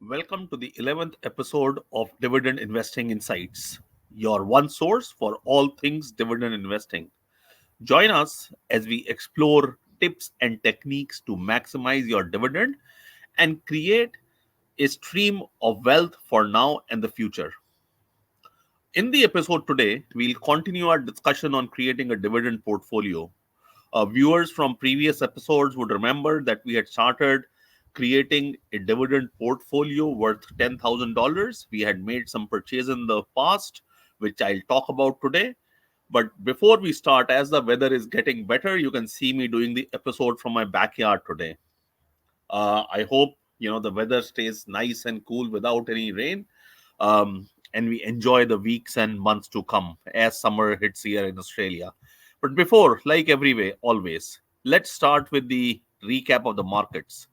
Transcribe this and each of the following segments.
Welcome to the 11th episode of Dividend Investing Insights, your one source for all things dividend investing. Join us as we explore tips and techniques to maximize your dividend and create a stream of wealth for now and the future. In the episode today, we'll continue our discussion on creating a dividend portfolio. Viewers from previous episodes would remember that we had started creating a dividend portfolio worth $10,000. We had made some purchase in the past, which I'll talk about today. But before we start, as the weather is getting better, you can see me doing the episode from my backyard today. I hope the weather stays nice and cool without any rain, and we enjoy the weeks and months to come as summer hits here in Australia. But before, like every way, always, let's start with the recap of the markets.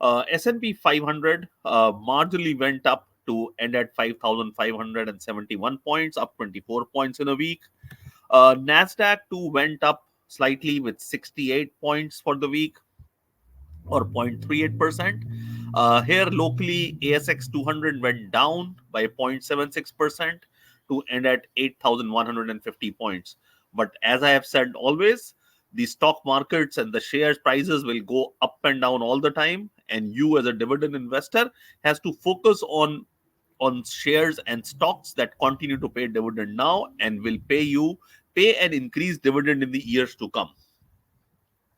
S&P 500 marginally went up to end at 5,571 points, up 24 points in a week. Nasdaq too went up slightly with 68 points for the week, or 0.38%. Here locally, ASX 200 went down by 0.76% to end at 8,150 points. But as I have said always, the stock markets and the shares prices will go up and down all the time. And you as a dividend investor has to focus on shares and stocks that continue to pay dividend now and will pay an increased dividend in the years to come.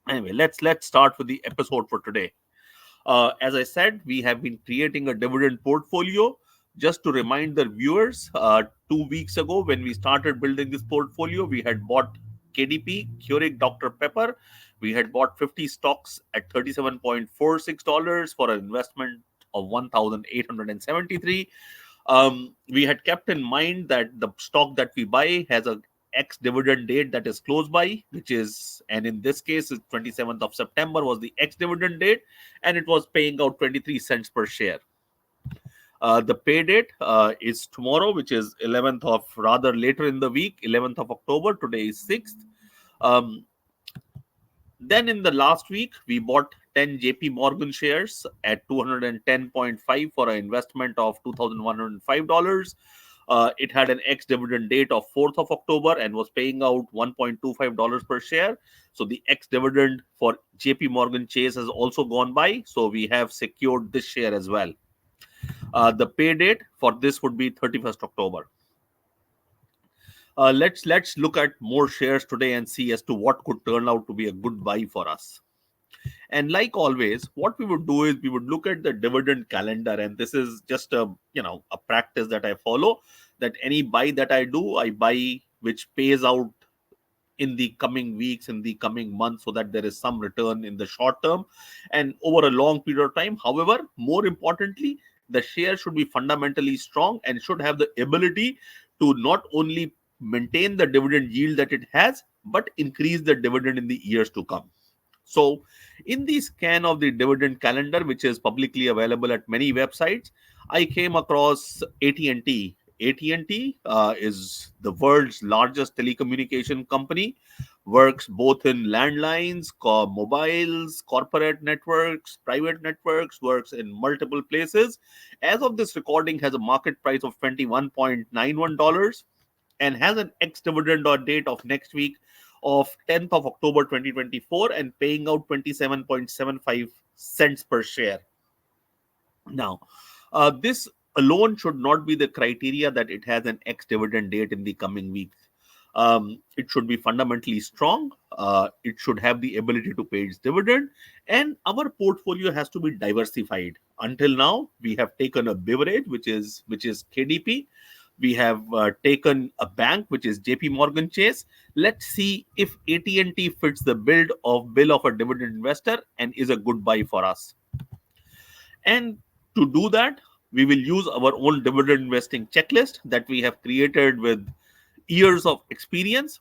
Anyway, let's start with the episode for today. As I said, we have been creating a dividend portfolio. Just to remind the viewers, 2 weeks ago when we started building this portfolio, we had bought KDP, Keurig Dr. Pepper. We had bought 50 stocks at $37.46 for an investment of 1,873. We had kept in mind that the stock that we buy has a X dividend date that is close by, and in this case, 27th of September was the X dividend date, and it was paying out 23 cents per share. The pay date is tomorrow, which is 11th of, rather later in the week, 11th of October. Today is 6th. Then in the last week, we bought 10 JP Morgan shares at 210.5 for an investment of $2,105. It had an ex-dividend date of 4th of October and was paying out $1.25 per share. So the ex-dividend for JP Morgan Chase has also gone by. So we have secured this share as well. The pay date for this would be 31st October. Let's look at more shares today and see as to what could turn out to be a good buy for us. And like always, what we would do is we would look at the dividend calendar, and this is just a practice that I follow. That any buy that I do, I buy which pays out in the coming weeks, in the coming months, so that there is some return in the short term and over a long period of time. However, more importantly, the share should be fundamentally strong and should have the ability to not only maintain the dividend yield that it has, but increase the dividend in the years to come. So, in the scan of the dividend calendar, which is publicly available at many websites, I came across AT&T. AT&T is the world's largest telecommunication company, works both in landlines, mobiles, corporate networks, private networks, works in multiple places. As of this recording, has a market price of $21.91 and has an ex-dividend or date of next week of 10th of October 2024 and paying out 27.75 cents per share. Now, this alone should not be the criteria that it has an ex-dividend date in the coming weeks. It should be fundamentally strong. It should have the ability to pay its dividend, and our portfolio has to be diversified. Until now, we have taken a beverage, which is KDP. We have taken a bank, which is JP Morgan Chase. Let's see if AT&T fits the bill of a dividend investor and is a good buy for us. And to do that, we will use our own dividend investing checklist that we have created with years of experience.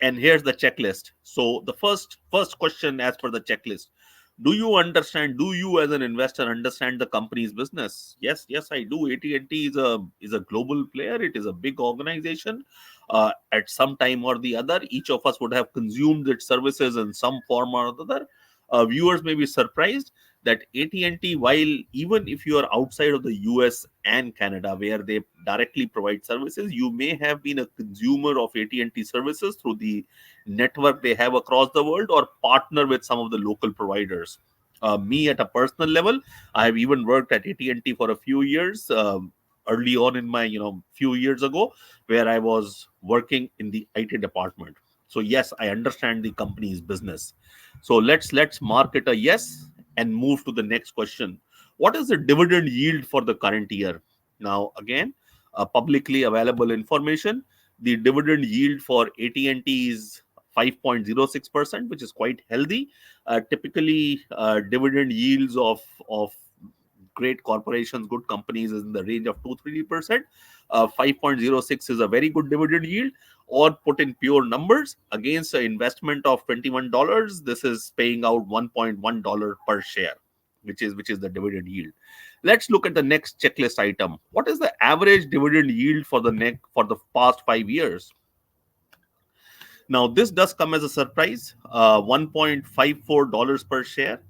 And here's the checklist. So the first question as per the checklist: do you as an investor understand the company's business? Yes, I do. AT&T is a global player. It is a big organization. At some time or the other, each of us would have consumed its services in some form or other. Viewers may be surprised that AT&T, while even if you are outside of the US and Canada, where they directly provide services, you may have been a consumer of AT&T services through the network they have across the world, or partner with some of the local providers. Me, at a personal level, I have even worked at AT&T for a few years, early on in my, few years ago, where I was working in the IT department. So yes, I understand the company's business. So let's mark it a yes and move to the next question. What is the dividend yield for the current year? Now, again, publicly available information. The dividend yield for AT&T is 5.06%, which is quite healthy. Typically, dividend yields of great corporations, good companies, is in the range of 2-3%. 5.06 is a very good dividend yield. Or put in pure numbers, against an investment of $21, this is paying out $1.1 per share, which is the dividend yield. Let's look at the next checklist item. What is the average dividend yield for the past 5 years? Now, this does come as a surprise. $1.54 per share,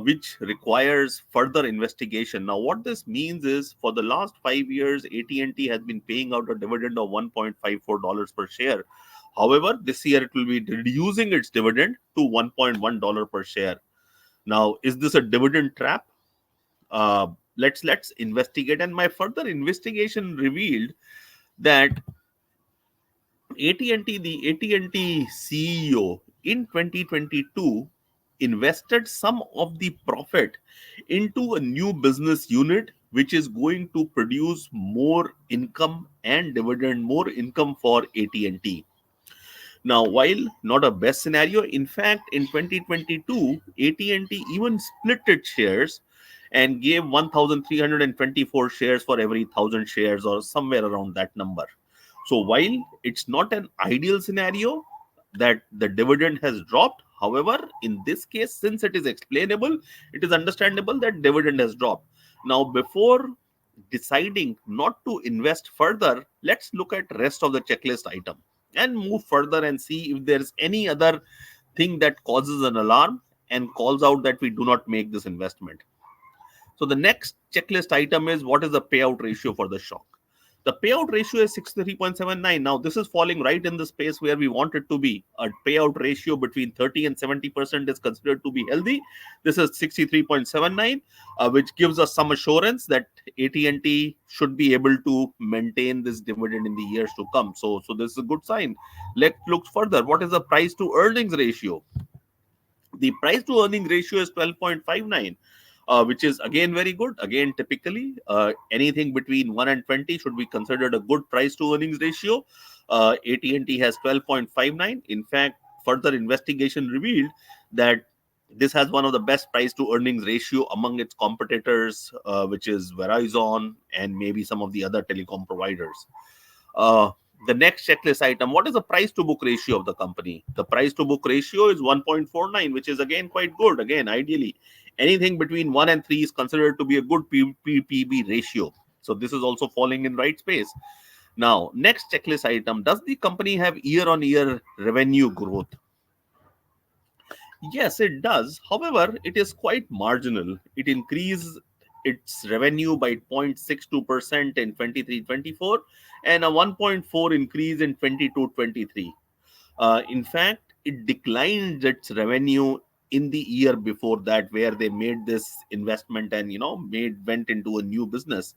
which requires further investigation. Now, what this means is, for the last 5 years, AT&T has been paying out a dividend of $1.54 per share. However, this year it will be reducing its dividend to $1.1 per share. Now, is this a dividend trap? Let's investigate. And my further investigation revealed that the AT&T CEO in 2022 invested some of the profit into a new business unit, which is going to produce more income and dividend, more income for AT&T. Now, while not a best scenario, in fact, in 2022, AT&T even split its shares and gave 1,324 shares for every 1,000 shares, or somewhere around that number. So while it's not an ideal scenario that the dividend has dropped, however, in this case, since it is explainable, it is understandable that dividend has dropped. Now, before deciding not to invest further, let's look at rest of the checklist item and move further and see if there's any other thing that causes an alarm and calls out that we do not make this investment. So the next checklist item is, what is the payout ratio for the stock? The payout ratio is 63.79. Now, this is falling right in the space where we want it to be. A payout ratio between 30 and 70% is considered to be healthy. This is 63.79, which gives us some assurance that AT&T should be able to maintain this dividend in the years to come. So this is a good sign. Let's look further. What is the price to earnings ratio? The price to earning ratio is 12.59, which is again very good. Again, typically, anything between 1 and 20 should be considered a good price to earnings ratio. AT&T has 12.59. In fact, further investigation revealed that this has one of the best price to earnings ratio among its competitors, which is Verizon and maybe some of the other telecom providers. Uh, the next checklist item: what is the price to book ratio of the company? The price to book ratio is 1.49, which is again quite good. Again, ideally, anything between 1 and 3 is considered to be a good PB ratio. So this is also falling in right space. Now, next checklist item: does the company have year-on-year revenue growth? Yes, it does. However, it is quite marginal. It increased its revenue by 0.62% in 23-24 and a 1.4 increase in 22-23. In fact, it declined its revenue in the year before that, where they made this investment and went into a new business.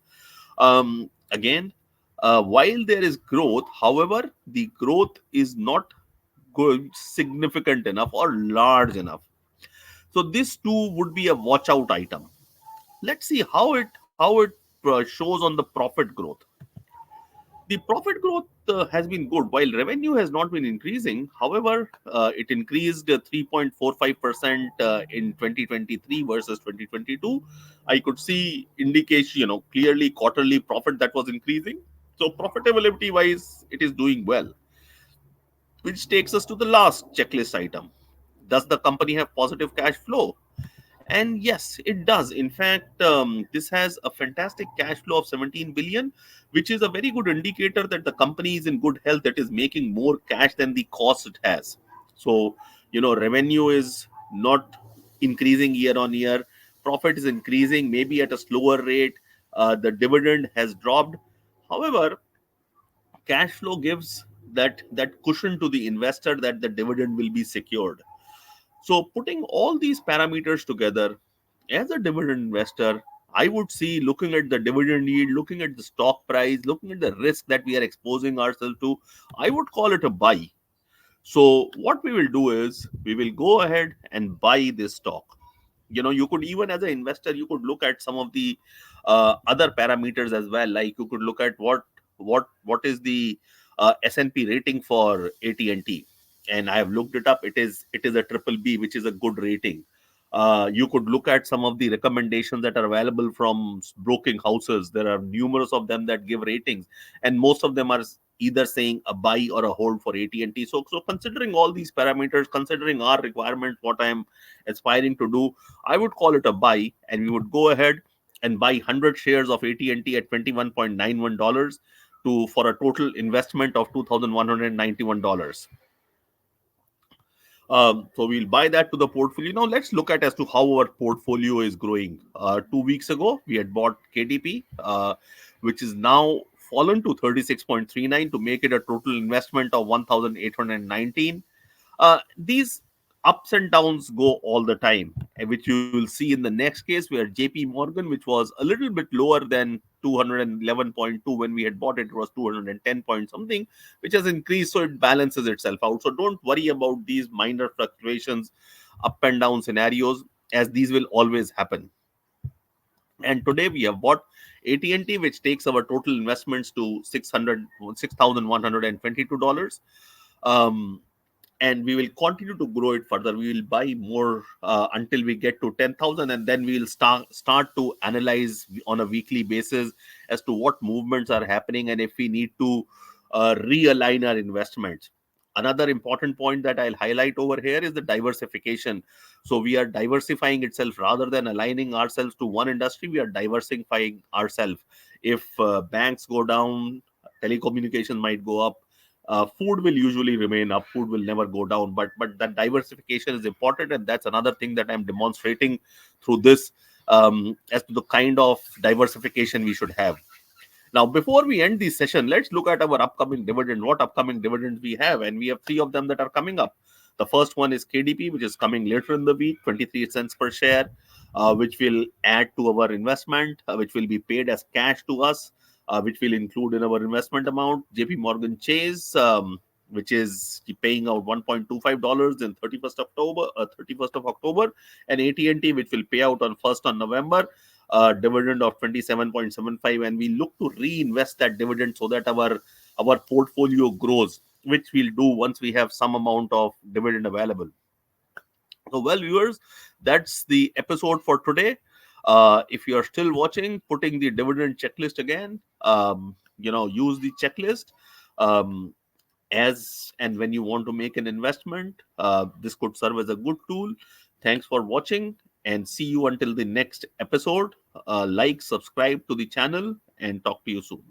Again, while there is growth, however, the growth is not good, significant enough or large enough. So this too would be a watch out item. Let's see how it shows on the profit growth. The profit growth has been good while revenue has not been increasing. However, it increased 3.45% in 2023 versus 2022. I could see indication, clearly quarterly profit that was increasing. So profitability wise, it is doing well, which takes us to the last checklist item. Does the company have positive cash flow? And yes, it does. In fact, this has a fantastic cash flow of 17 billion, which is a very good indicator that the company is in good health, that is making more cash than the cost it has. So, revenue is not increasing year on year. profit is increasing, maybe at a slower rate. The dividend has dropped. However, cash flow gives that cushion to the investor that the dividend will be secured. So putting all these parameters together, as a dividend investor, I would see, looking at the dividend yield, looking at the stock price, looking at the risk that we are exposing ourselves to, I would call it a buy. So what we will do is we will go ahead and buy this stock. You could, even as an investor, you could look at some of the other parameters as well. Like, you could look at what is the S&P rating for AT&T, and I have looked it up. It is a triple B, which is a good rating. You could look at some of the recommendations that are available from broking houses. There are numerous of them that give ratings, and most of them are either saying a buy or a hold for AT&T. So considering all these parameters, considering our requirements, what I am aspiring to do, I would call it a buy, and we would go ahead and buy 100 shares of AT&T at $21.91 to for a total investment of $2,191. So we'll buy that to the portfolio. Now let's look at as to how our portfolio is growing. 2 weeks ago, we had bought KDP, which is now fallen to 36.39 to make it a total investment of 1,819. These ups and downs go all the time, which you will see in the next case, where JP Morgan, which was a little bit lower than 211.2 when we had bought it, it was 210 point something, which has increased, so it balances itself out. So don't worry about these minor fluctuations, up and down scenarios, as these will always happen. And today we have bought AT&T, which takes our total investments to $6,122. Um, and we will continue to grow it further. We will buy more until we get to 10,000, and then we will start to analyze on a weekly basis as to what movements are happening and if we need to realign our investments. Another important point that I'll highlight over here is the diversification. So we are diversifying itself rather than aligning ourselves to one industry. We are diversifying ourselves. If banks go down, telecommunications might go up. Food will usually remain up. Food will never go down. But that diversification is important, and that's another thing that I'm demonstrating through this, as to the kind of diversification we should have. Now, before we end this session, let's look at our upcoming dividend. What upcoming dividends we have, and we have three of them that are coming up. The first one is KDP, which is coming later in the week, 23 cents per share, which will add to our investment, which will be paid as cash to us, which will include in our investment amount. JP Morgan Chase, which is paying out $1.25 in 31st of October, and AT&T, which will pay out on 1st on November, dividend of 27.75, and we look to reinvest that dividend so that our portfolio grows, which we'll do once we have some amount of dividend available. So, well, viewers, that's the episode for today. If you are still watching, putting the dividend checklist again, use the checklist. As and when you want to make an investment, this could serve as a good tool. Thanks for watching, and see you until the next episode. Like, subscribe to the channel, and talk to you soon.